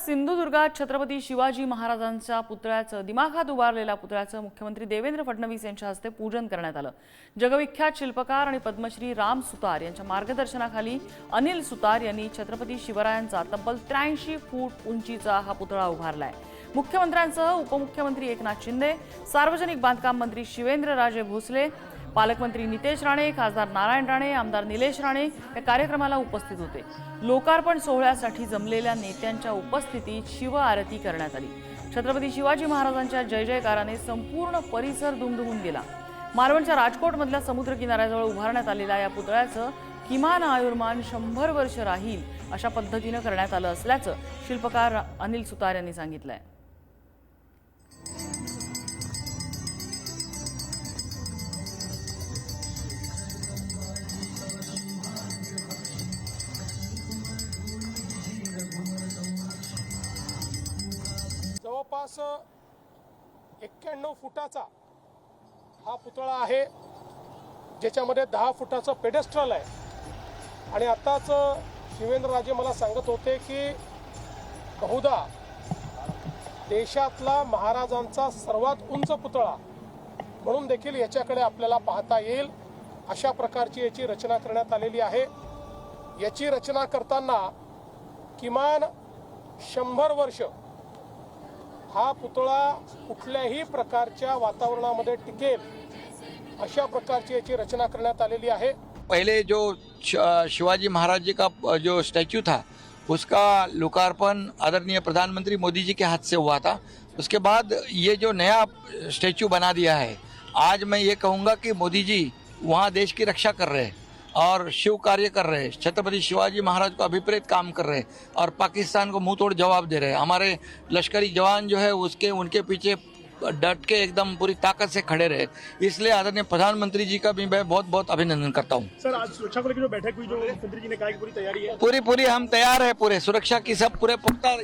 सिंधुदुर्गात छत्रपती शिवाजी महाराजांच्या पुतळ्याचं दिमाखात उभारलेल्या पुतळ्याचं मुख्यमंत्री देवेंद्र फडणवीस यांच्या हस्ते पूजन करण्यात आलं। जगविख्यात शिल्पकार आणि पद्मश्री राम सुतार यांच्या मार्गदर्शनाखाली अनिल सुतार यांनी छत्रपती शिवरायांचा तब्बल 83 फूट उंचीचा हा पुतळा उभारलाय। मुख्यमंत्र्यांसह उपमुख्यमंत्री एकनाथ शिंदे, सार्वजनिक बांधकाम मंत्री शिवेंद्रराजे भोसले, पालकमंत्री नितेश राणे, खासदार नारायण राणे, आमदार निलेश राणे या कार्यक्रमाला उपस्थित होते। लोकार्पण सोहळ्यासाठी जमलेल्या नेत्यांच्या उपस्थितीत शिव आरती करण्यात आली। छत्रपती शिवाजी महाराजांच्या जय जयकाराने संपूर्ण परिसर दुमदुमून गेला। मालवणच्या राजकोटमधल्या समुद्र किनाऱ्याजवळ उभारण्यात आलेल्या या पुतळ्याचं किमान आयुर्मान 100 वर्ष राहील अशा पद्धतीने करण्यात आलं असल्याचं शिल्पकार अनिल सुतार यांनी सांगितलंय। जवळपास 91 फुटाचा हा पुतळा आहे, ज्याच्यामध्ये 10 फुटाचं पेडेस्ट्रल आहे। आणि आताच शिवेंद्रराजे मला सांगत होते की बहुधा देशातला महाराजांचा सर्वात उंच पुतळा म्हणून देखील याच्याकडे आपल्याला पाहता येईल। अशा प्रकारची याची रचना करण्यात आलेली आहे। याची रचना करताना किमान 100 वर्ष हा पुतळा कुठल्याही प्रकारच्या वातावरणामध्ये टिकेल अशा प्रकारची याची रचना करण्यात आलेली आहे। पहले जो शिवाजी महाराज जी का जो स्टैच्यू था उसका लोकार्पण आदरणीय प्रधानमंत्री मोदी जी के हाथ से हुआ था। उसके बाद ये जो नया स्टैच्यू बना दिया है, आज मैं ये कहूँगा कि मोदी जी वहाँ देश की रक्षा कर रहे हैं और शिव कार्य कर रहे हैं, छत्रपति शिवाजी महाराज को अभिप्रेत काम कर रहे हैं और पाकिस्तान को मुंह तोड़ जवाब दे रहे हैं। हमारे लश्करी जवान जो है उनके पीछे डट के एकदम पूरी ताकत से खड़े रहे। इसलिए आदरणीय प्रधानमंत्री जी का भी मैं बहुत बहुत अभिनंदन करता हूँ। सर, आज सुरक्षा को लेकर जो बैठक हुई, जो मुख्यमंत्री जी ने कहा कि पूरी तैयारी है, पूरी हम तैयार है, पूरे सुरक्षा की सब पूरे पुख्ता